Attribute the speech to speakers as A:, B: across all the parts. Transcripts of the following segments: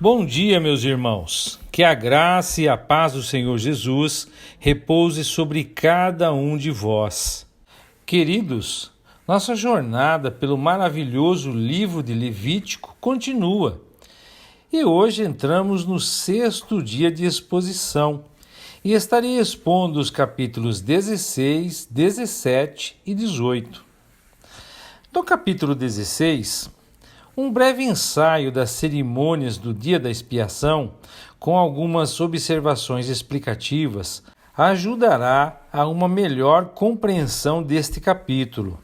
A: Bom dia, meus irmãos. Que a graça e a paz do Senhor Jesus repouse sobre cada um de vós. Queridos, nossa jornada pelo maravilhoso livro de Levítico continua. E hoje entramos no 6º dia de exposição e estarei expondo os capítulos 16, 17 e 18. No capítulo 16, um breve ensaio das cerimônias do dia da expiação, com algumas observações explicativas, ajudará a uma melhor compreensão deste capítulo.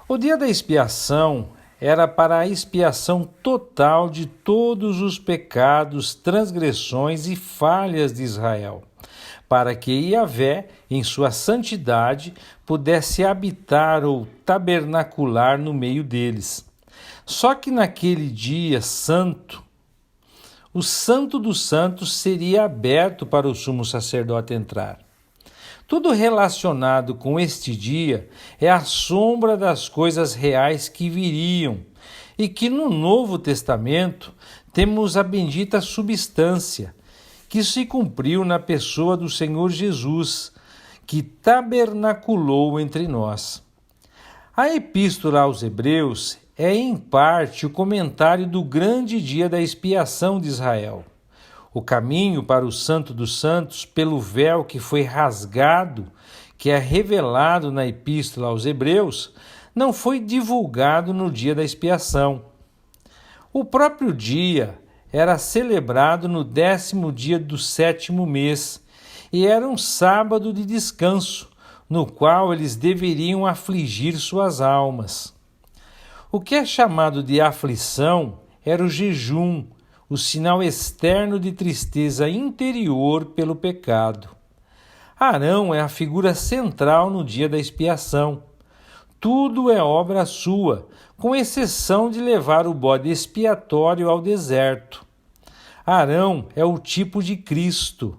A: O dia da expiação era para a expiação total de todos os pecados, transgressões e falhas de Israel, para que Yahvé, em sua santidade, pudesse habitar ou tabernacular no meio deles. Só que naquele dia santo, o Santo dos Santos seria aberto para o sumo sacerdote entrar. Tudo relacionado com este dia é a sombra das coisas reais que viriam, e que no Novo Testamento temos a bendita substância, que se cumpriu na pessoa do Senhor Jesus, que tabernaculou entre nós. A Epístola aos Hebreus é, em parte, o comentário do grande dia da expiação de Israel. O caminho para o Santo dos Santos, pelo véu que foi rasgado, que é revelado na Epístola aos Hebreus, não foi divulgado no dia da expiação. O próprio dia era celebrado no 10º dia do 7º mês, e era um sábado de descanso, no qual eles deveriam afligir suas almas. O que é chamado de aflição era o jejum, o sinal externo de tristeza interior pelo pecado. Arão é a figura central no dia da expiação. Tudo é obra sua, com exceção de levar o bode expiatório ao deserto. Arão é o tipo de Cristo.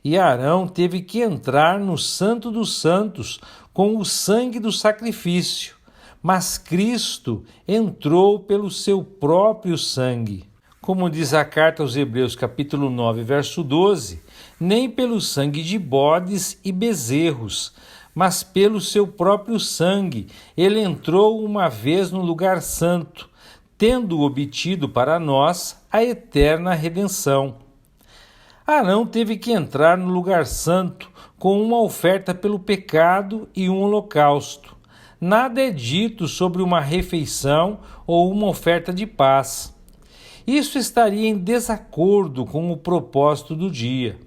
A: E Arão teve que entrar no Santo dos Santos com o sangue do sacrifício, mas Cristo entrou pelo seu próprio sangue. Como diz a carta aos Hebreus, capítulo 9, verso 12, nem pelo sangue de bodes e bezerros, mas pelo seu próprio sangue, ele entrou uma vez no lugar santo, tendo obtido para nós a eterna redenção. Arão teve que entrar no lugar santo com uma oferta pelo pecado e um holocausto. Nada é dito sobre uma refeição ou uma oferta de paz. Isso estaria em desacordo com o propósito do dia.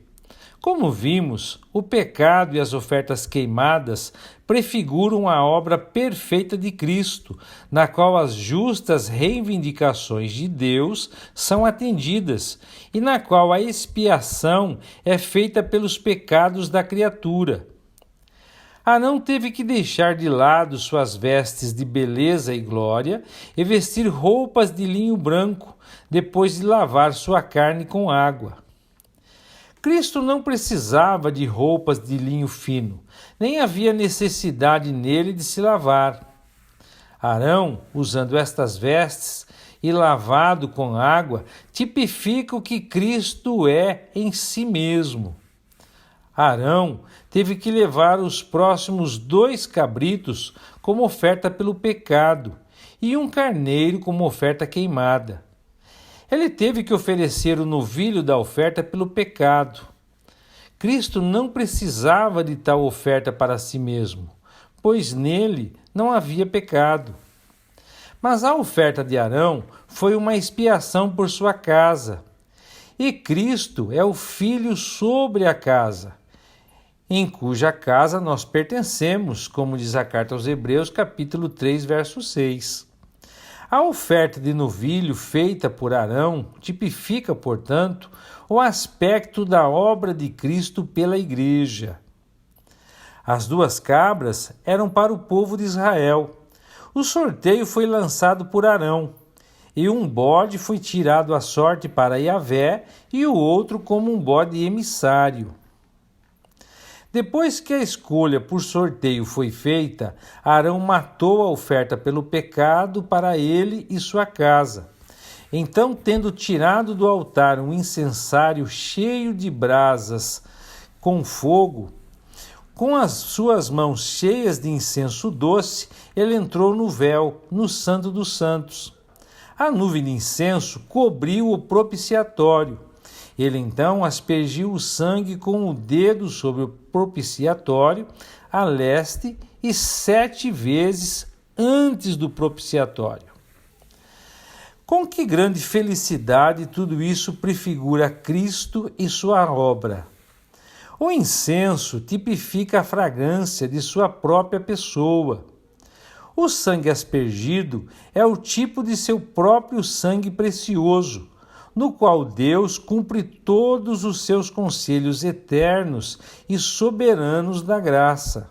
A: Como vimos, o pecado e as ofertas queimadas prefiguram a obra perfeita de Cristo, na qual as justas reivindicações de Deus são atendidas e na qual a expiação é feita pelos pecados da criatura. Arão teve que deixar de lado suas vestes de beleza e glória e vestir roupas de linho branco, depois de lavar sua carne com água. Cristo não precisava de roupas de linho fino, nem havia necessidade nele de se lavar. Arão, usando estas vestes e lavado com água, tipifica o que Cristo é em si mesmo. Arão teve que levar os próximos 2 cabritos como oferta pelo pecado e um carneiro como oferta queimada. Ele teve que oferecer o novilho da oferta pelo pecado. Cristo não precisava de tal oferta para si mesmo, pois nele não havia pecado. Mas a oferta de Arão foi uma expiação por sua casa, e Cristo é o Filho sobre a casa, em cuja casa nós pertencemos, como diz a carta aos Hebreus, capítulo 3, verso 6. A oferta de novilho feita por Arão tipifica, portanto, o aspecto da obra de Cristo pela Igreja. As 2 cabras eram para o povo de Israel. O sorteio foi lançado por Arão, e um bode foi tirado à sorte para Yahvé e o outro como um bode emissário. Depois que a escolha por sorteio foi feita, Arão matou a oferta pelo pecado para ele e sua casa. Então, tendo tirado do altar um incensário cheio de brasas com fogo, com as suas mãos cheias de incenso doce, ele entrou no véu, no Santo dos Santos. A nuvem de incenso cobriu o propiciatório. Ele então aspergiu o sangue com o dedo sobre o propiciatório, a leste, e 7 vezes antes do propiciatório. Com que grande felicidade tudo isso prefigura Cristo e sua obra! O incenso tipifica a fragrância de sua própria pessoa. O sangue aspergido é o tipo de seu próprio sangue precioso, no qual Deus cumpre todos os seus conselhos eternos e soberanos da graça.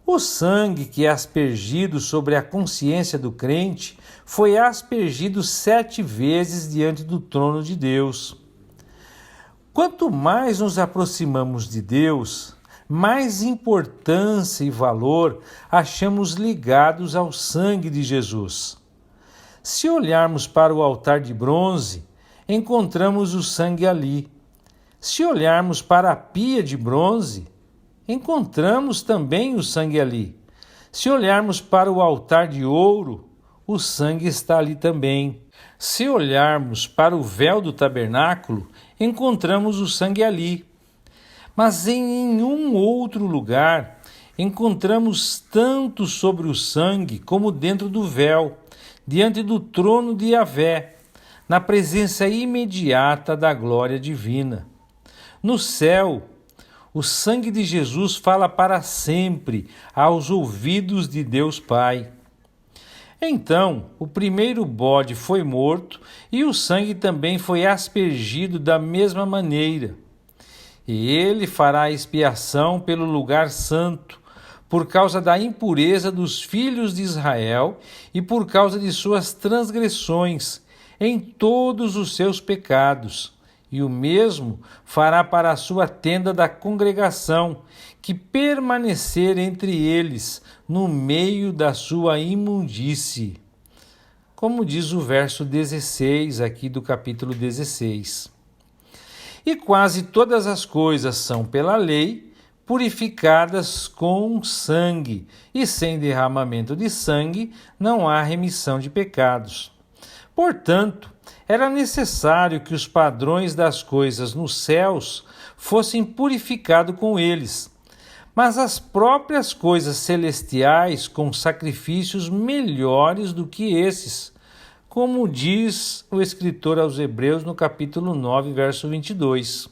A: O sangue que é aspergido sobre a consciência do crente foi aspergido 7 vezes diante do trono de Deus. Quanto mais nos aproximamos de Deus, mais importância e valor achamos ligados ao sangue de Jesus. Se olharmos para o altar de bronze, encontramos o sangue ali. Se olharmos para a pia de bronze, encontramos também o sangue ali. Se olharmos para o altar de ouro, o sangue está ali também. Se olharmos para o véu do tabernáculo, encontramos o sangue ali. Mas em nenhum outro lugar encontramos tanto sobre o sangue como dentro do véu, diante do trono de Yahvé, na presença imediata da glória divina. No céu, o sangue de Jesus fala para sempre aos ouvidos de Deus Pai. Então, o primeiro bode foi morto e o sangue também foi aspergido da mesma maneira. E ele fará expiação pelo lugar santo, por causa da impureza dos filhos de Israel e por causa de suas transgressões, em todos os seus pecados. E o mesmo fará para a sua tenda da congregação, que permanecer entre eles, no meio da sua imundície. Como diz o verso 16 aqui do capítulo 16. E quase todas as coisas são pela lei purificadas com sangue, e sem derramamento de sangue não há remissão de pecados. Portanto, era necessário que os padrões das coisas nos céus fossem purificados com eles, mas as próprias coisas celestiais com sacrifícios melhores do que esses, como diz o escritor aos Hebreus no capítulo 9, verso 22.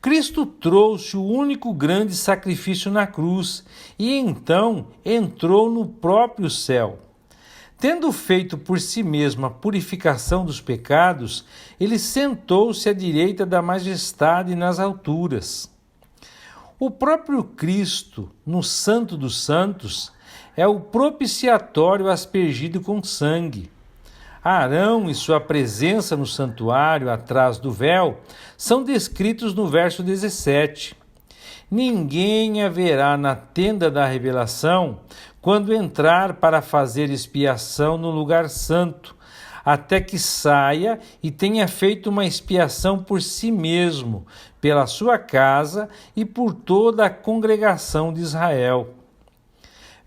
A: Cristo trouxe o único grande sacrifício na cruz e então entrou no próprio céu. Tendo feito por si mesmo a purificação dos pecados, ele sentou-se à direita da majestade nas alturas. O próprio Cristo, no Santo dos Santos, é o propiciatório aspergido com sangue. Arão e sua presença no santuário atrás do véu são descritos no verso 17. Ninguém haverá na tenda da revelação quando entrar para fazer expiação no lugar santo, até que saia e tenha feito uma expiação por si mesmo, pela sua casa e por toda a congregação de Israel.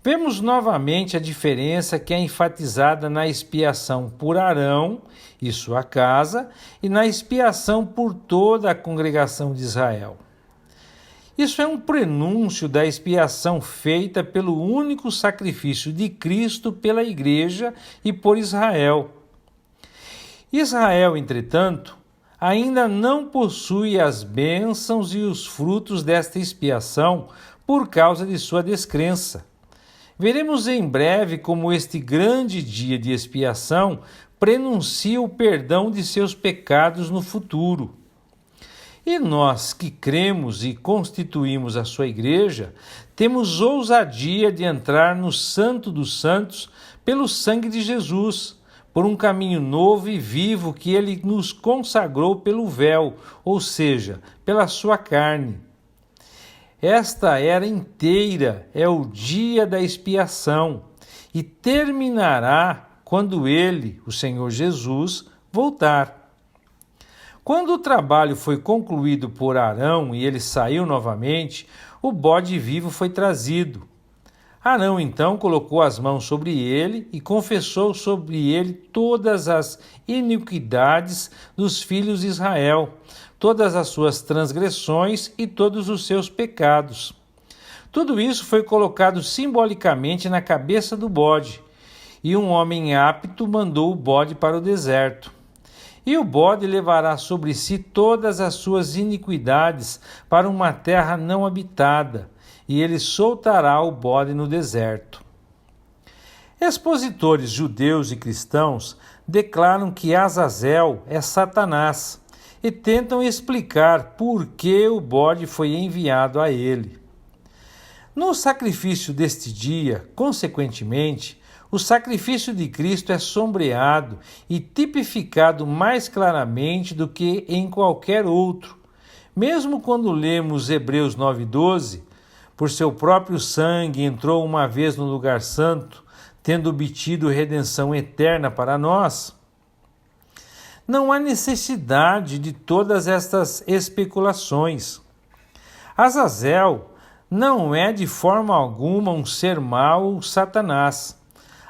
A: Vemos novamente a diferença que é enfatizada na expiação por Arão e sua casa e na expiação por toda a congregação de Israel. Isso é um prenúncio da expiação feita pelo único sacrifício de Cristo pela Igreja e por Israel. Israel, entretanto, ainda não possui as bênçãos e os frutos desta expiação por causa de sua descrença. Veremos em breve como este grande dia de expiação prenuncia o perdão de seus pecados no futuro. E nós que cremos e constituímos a sua igreja, temos ousadia de entrar no Santo dos Santos pelo sangue de Jesus, por um caminho novo e vivo que ele nos consagrou pelo véu, ou seja, pela sua carne. Esta era inteira é o dia da expiação e terminará quando ele, o Senhor Jesus, voltar. Quando o trabalho foi concluído por Arão e ele saiu novamente, o bode vivo foi trazido. Arão então colocou as mãos sobre ele e confessou sobre ele todas as iniquidades dos filhos de Israel, todas as suas transgressões e todos os seus pecados. Tudo isso foi colocado simbolicamente na cabeça do bode, e um homem apto mandou o bode para o deserto. E o bode levará sobre si todas as suas iniquidades para uma terra não habitada, e ele soltará o bode no deserto. Expositores judeus e cristãos declaram que Azazel é Satanás e tentam explicar por que o bode foi enviado a ele. No sacrifício deste dia, consequentemente, o sacrifício de Cristo é sombreado e tipificado mais claramente do que em qualquer outro. Mesmo quando lemos Hebreus 9:12, por seu próprio sangue entrou uma vez no lugar santo, tendo obtido redenção eterna para nós. Não há necessidade de todas estas especulações. Azazel não é de forma alguma um ser mau ou Satanás.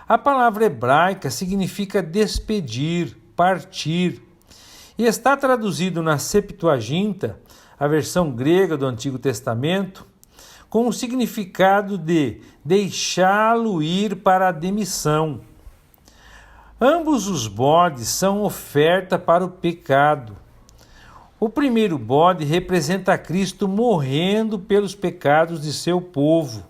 A: A palavra hebraica significa despedir, partir, e está traduzido na Septuaginta, a versão grega do Antigo Testamento, com o significado de deixá-lo ir para a demissão. Ambos os bodes são oferta para o pecado. O primeiro bode representa Cristo morrendo pelos pecados de seu povo.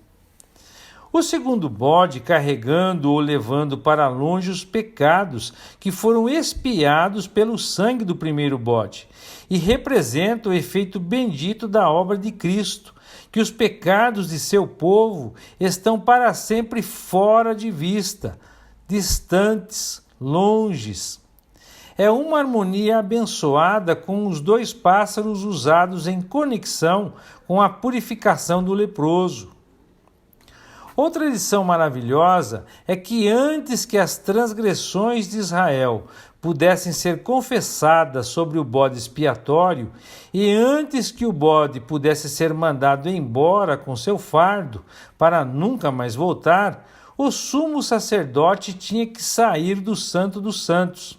A: O segundo bode carregando ou levando para longe os pecados que foram expiados pelo sangue do primeiro bode e representa o efeito bendito da obra de Cristo, que os pecados de seu povo estão para sempre fora de vista, distantes, longes. É uma harmonia abençoada com os dois pássaros usados em conexão com a purificação do leproso. Outra lição maravilhosa é que antes que as transgressões de Israel pudessem ser confessadas sobre o bode expiatório e antes que o bode pudesse ser mandado embora com seu fardo para nunca mais voltar, o sumo sacerdote tinha que sair do Santo dos Santos.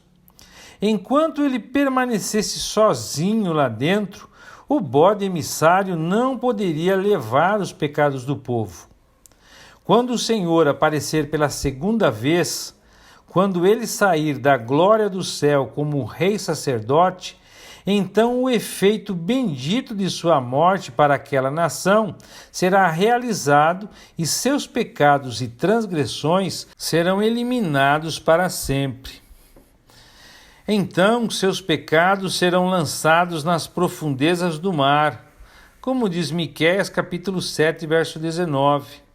A: Enquanto ele permanecesse sozinho lá dentro, o bode emissário não poderia levar os pecados do povo. Quando o Senhor aparecer pela segunda vez, quando ele sair da glória do céu como rei sacerdote, então o efeito bendito de sua morte para aquela nação será realizado e seus pecados e transgressões serão eliminados para sempre. Então seus pecados serão lançados nas profundezas do mar, como diz Miqueias capítulo 7, verso 19.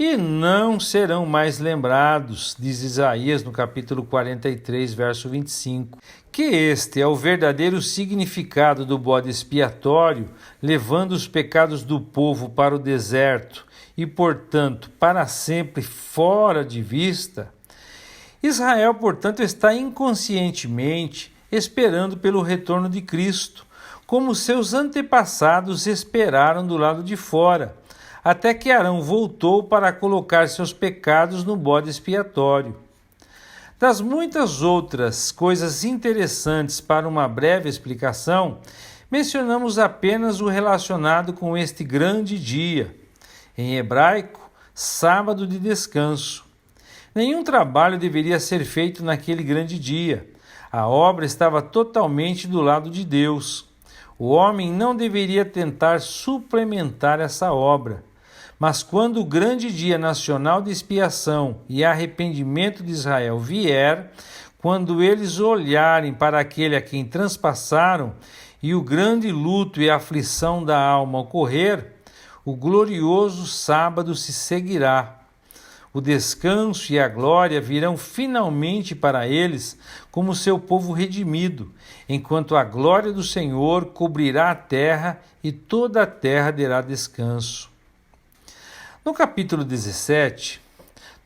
A: E não serão mais lembrados, diz Isaías no capítulo 43, verso 25, que este é o verdadeiro significado do bode expiatório, levando os pecados do povo para o deserto e, portanto, para sempre fora de vista. Israel, portanto, está inconscientemente esperando pelo retorno de Cristo, como seus antepassados esperaram do lado de fora, até que Arão voltou para colocar seus pecados no bode expiatório. Das muitas outras coisas interessantes para uma breve explicação, mencionamos apenas o relacionado com este grande dia, em hebraico, sábado de descanso. Nenhum trabalho deveria ser feito naquele grande dia. A obra estava totalmente do lado de Deus. O homem não deveria tentar suplementar essa obra. Mas quando o grande dia nacional de expiação e arrependimento de Israel vier, quando eles olharem para aquele a quem transpassaram e o grande luto e aflição da alma ocorrer, o glorioso sábado se seguirá. O descanso e a glória virão finalmente para eles como seu povo redimido, enquanto a glória do Senhor cobrirá a terra e toda a terra terá descanso. No capítulo 17,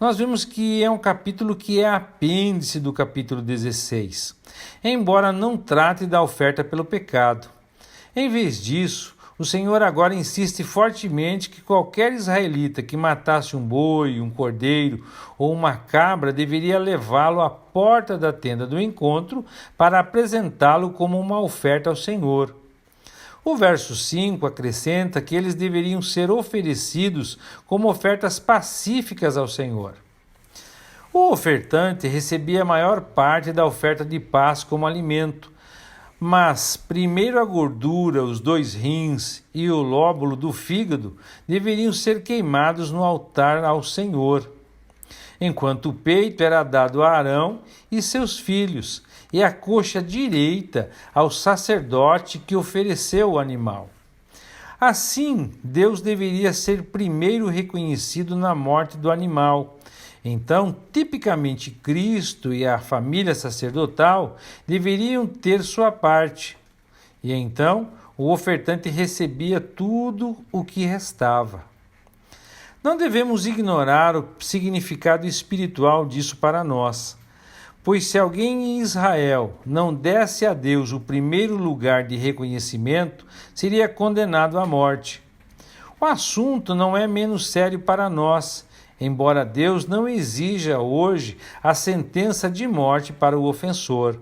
A: nós vemos que é um capítulo que é apêndice do capítulo 16, embora não trate da oferta pelo pecado. Em vez disso, o Senhor agora insiste fortemente que qualquer israelita que matasse um boi, um cordeiro ou uma cabra deveria levá-lo à porta da tenda do encontro para apresentá-lo como uma oferta ao Senhor. O verso 5 acrescenta que eles deveriam ser oferecidos como ofertas pacíficas ao Senhor. O ofertante recebia a maior parte da oferta de paz como alimento, mas primeiro a gordura, os 2 rins e o lóbulo do fígado deveriam ser queimados no altar ao Senhor, enquanto o peito era dado a Arão e seus filhos, e a coxa direita ao sacerdote que ofereceu o animal. Assim, Deus deveria ser primeiro reconhecido na morte do animal. Então, tipicamente, Cristo e a família sacerdotal deveriam ter sua parte. E então, o ofertante recebia tudo o que restava. Não devemos ignorar o significado espiritual disso para nós. Pois se alguém em Israel não desse a Deus o primeiro lugar de reconhecimento, seria condenado à morte. O assunto não é menos sério para nós, embora Deus não exija hoje a sentença de morte para o ofensor.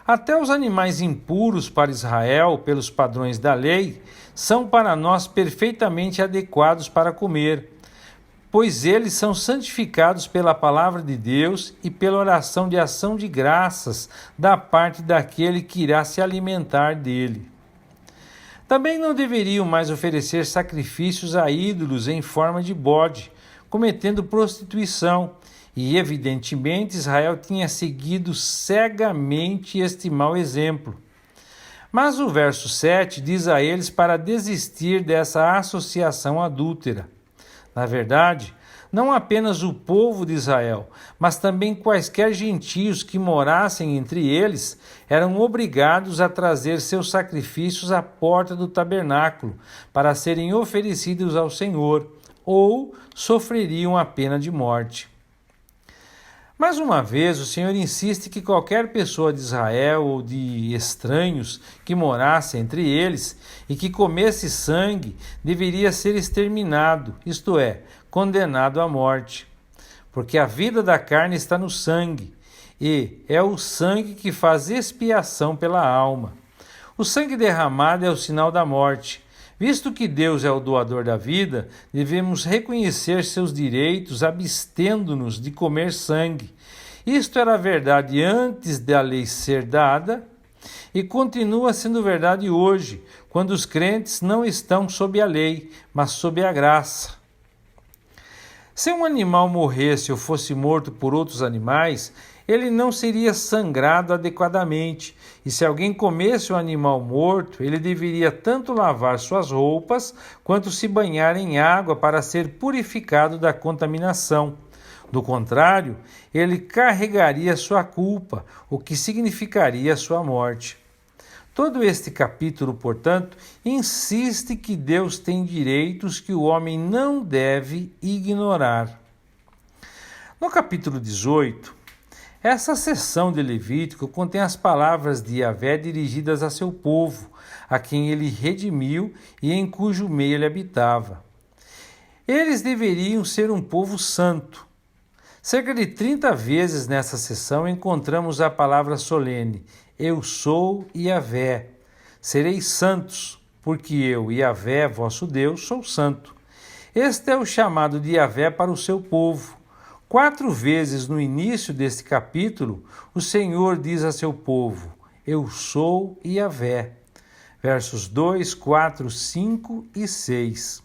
A: Até os animais impuros para Israel, pelos padrões da lei, são para nós perfeitamente adequados para comer, pois eles são santificados pela palavra de Deus e pela oração de ação de graças da parte daquele que irá se alimentar dele. Também não deveriam mais oferecer sacrifícios a ídolos em forma de bode, cometendo prostituição, e evidentemente Israel tinha seguido cegamente este mau exemplo. Mas o verso 7 diz a eles para desistir dessa associação adúltera. Na verdade, não apenas o povo de Israel, mas também quaisquer gentios que morassem entre eles eram obrigados a trazer seus sacrifícios à porta do tabernáculo para serem oferecidos ao Senhor, ou sofreriam a pena de morte. Mais uma vez, o Senhor insiste que qualquer pessoa de Israel ou de estranhos que morasse entre eles e que comesse sangue deveria ser exterminado, isto é, condenado à morte. Porque a vida da carne está no sangue, e é o sangue que faz expiação pela alma. O sangue derramado é o sinal da morte. Visto que Deus é o doador da vida, devemos reconhecer seus direitos abstendo-nos de comer sangue. Isto era verdade antes da lei ser dada e continua sendo verdade hoje, quando os crentes não estão sob a lei, mas sob a graça. Se um animal morresse ou fosse morto por outros animais, ele não seria sangrado adequadamente, e se alguém comesse o animal morto, ele deveria tanto lavar suas roupas, quanto se banhar em água para ser purificado da contaminação. Do contrário, ele carregaria sua culpa, o que significaria sua morte. Todo este capítulo, portanto, insiste que Deus tem direitos que o homem não deve ignorar. No capítulo 18, essa seção de Levítico contém as palavras de Yahvé dirigidas a seu povo, a quem ele redimiu e em cujo meio ele habitava. Eles deveriam ser um povo santo. Cerca de 30 vezes nessa seção encontramos a palavra solene: Eu sou Yahvé. Sereis santos, porque eu, Yahvé, vosso Deus, sou santo. Este é o chamado de Yahvé para o seu povo. 4 vezes no início deste capítulo, o Senhor diz a seu povo: Eu sou Yahvé. Versos 2, 4, 5 e 6.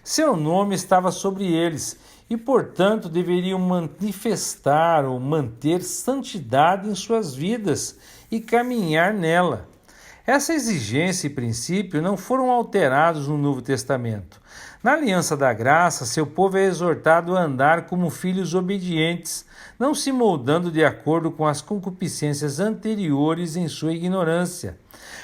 A: Seu nome estava sobre eles e, portanto, deveriam manifestar ou manter santidade em suas vidas e caminhar nela. Essa exigência e princípio não foram alterados no Novo Testamento. Na Aliança da Graça, seu povo é exortado a andar como filhos obedientes, não se moldando de acordo com as concupiscências anteriores em sua ignorância.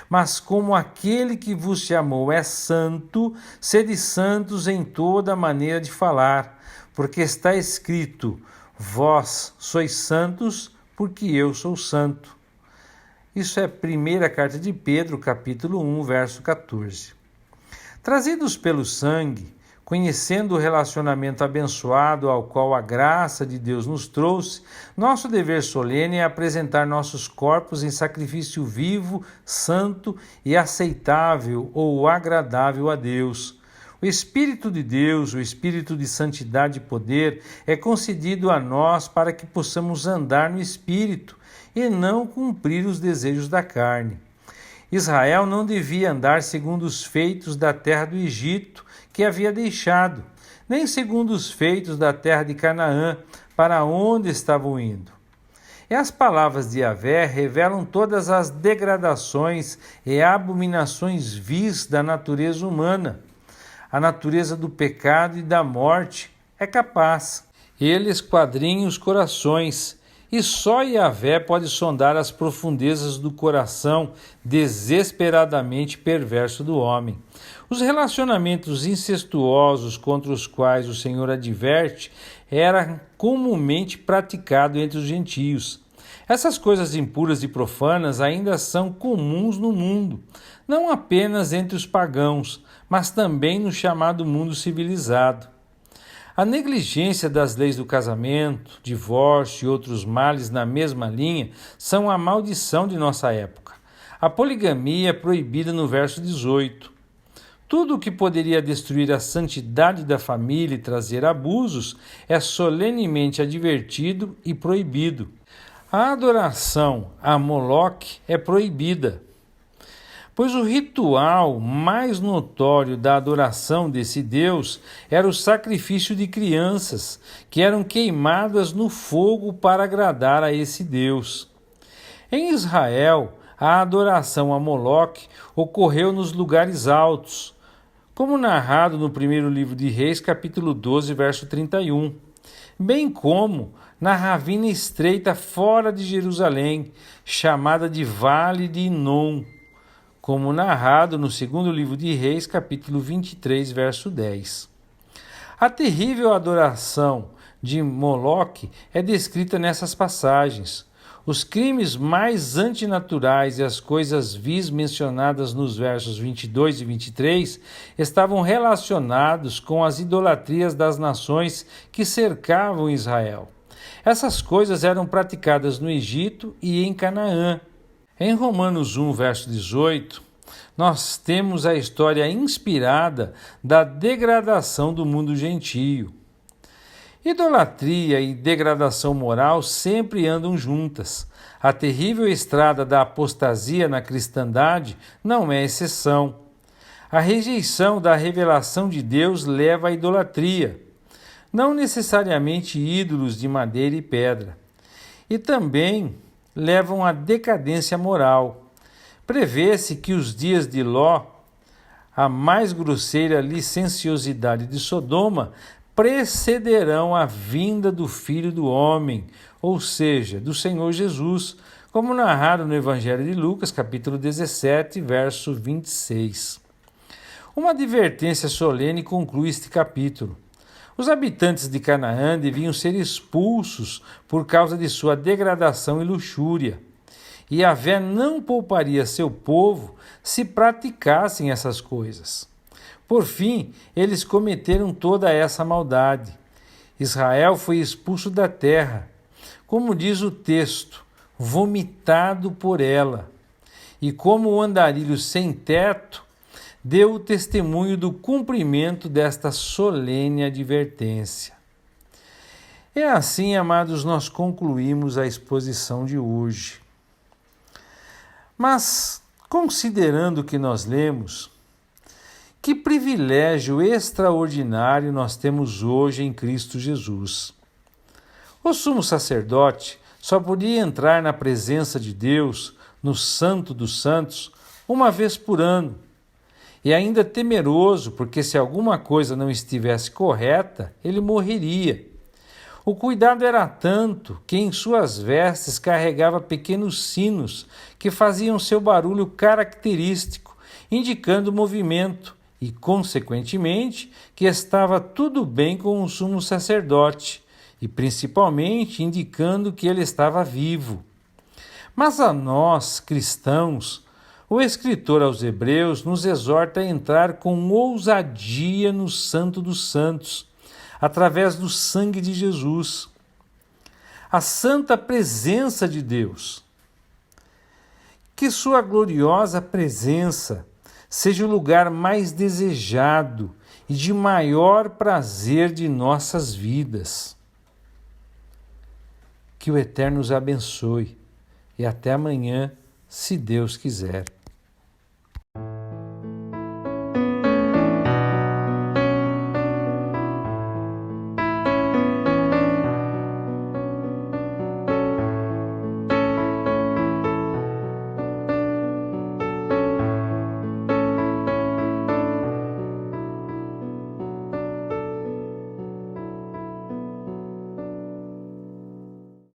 A: Mas como aquele que vos chamou é santo, sede santos em toda maneira de falar, porque está escrito: vós sois santos, porque eu sou santo. Isso é a primeira carta de Pedro, capítulo 1, verso 14. Trazidos pelo sangue, conhecendo o relacionamento abençoado ao qual a graça de Deus nos trouxe, nosso dever solene é apresentar nossos corpos em sacrifício vivo, santo e aceitável ou agradável a Deus. O Espírito de Deus, o Espírito de santidade e poder, é concedido a nós para que possamos andar no Espírito e não cumprir os desejos da carne. Israel não devia andar segundo os feitos da terra do Egito, que havia deixado, nem segundo os feitos da terra de Canaã, para onde estavam indo. E as palavras de Yahvé revelam todas as degradações e abominações vis da natureza humana. A natureza do pecado e da morte é capaz. Ele esquadrinha os corações, e só Yahvé pode sondar as profundezas do coração desesperadamente perverso do homem. Os relacionamentos incestuosos contra os quais o Senhor adverte eram comumente praticados entre os gentios. Essas coisas impuras e profanas ainda são comuns no mundo, não apenas entre os pagãos, mas também no chamado mundo civilizado. A negligência das leis do casamento, divórcio e outros males na mesma linha são a maldição de nossa época. A poligamia é proibida no verso 18. Tudo o que poderia destruir a santidade da família e trazer abusos é solenemente advertido e proibido. A adoração a Moloque é proibida, pois o ritual mais notório da adoração desse deus era o sacrifício de crianças, que eram queimadas no fogo para agradar a esse deus. Em Israel, a adoração a Moloque ocorreu nos lugares altos, como narrado no primeiro livro de Reis, capítulo 12, verso 31, bem como na ravina estreita fora de Jerusalém, chamada de Vale de Inom, como narrado no segundo livro de Reis, capítulo 23, verso 10. A terrível adoração de Moloque é descrita nessas passagens. Os crimes mais antinaturais e as coisas vis mencionadas nos versos 22 e 23 estavam relacionados com as idolatrias das nações que cercavam Israel. Essas coisas eram praticadas no Egito e em Canaã. Em Romanos 1, verso 18, nós temos a história inspirada da degradação do mundo gentio. Idolatria e degradação moral sempre andam juntas. A terrível estrada da apostasia na cristandade não é exceção. A rejeição da revelação de Deus leva à idolatria, não necessariamente ídolos de madeira e pedra, e também levam à decadência moral. Prevê-se que os dias de Ló, a mais grosseira licenciosidade de Sodoma, precederão a vinda do Filho do Homem, ou seja, do Senhor Jesus, como narrado no Evangelho de Lucas, capítulo 17, verso 26. Uma advertência solene conclui este capítulo. Os habitantes de Canaã deviam ser expulsos por causa de sua degradação e luxúria. E Yahvé não pouparia seu povo se praticassem essas coisas. Por fim, eles cometeram toda essa maldade. Israel foi expulso da terra, como diz o texto, vomitado por ela. E como o andarilho sem teto, deu o testemunho do cumprimento desta solene advertência. É assim, amados, nós concluímos a exposição de hoje. Mas, considerando o que nós lemos, que privilégio extraordinário nós temos hoje em Cristo Jesus. O sumo sacerdote só podia entrar na presença de Deus, no Santo dos Santos, uma vez por ano, e ainda temeroso, porque se alguma coisa não estivesse correta, ele morreria. O cuidado era tanto que em suas vestes carregava pequenos sinos que faziam seu barulho característico, indicando movimento, e, consequentemente, que estava tudo bem com o sumo sacerdote, e principalmente indicando que ele estava vivo. Mas a nós, cristãos, o escritor aos Hebreus nos exorta a entrar com ousadia no Santo dos Santos, através do sangue de Jesus. A santa presença de Deus. Que sua gloriosa presença seja o lugar mais desejado e de maior prazer de nossas vidas. Que o Eterno os abençoe e até amanhã, se Deus quiser.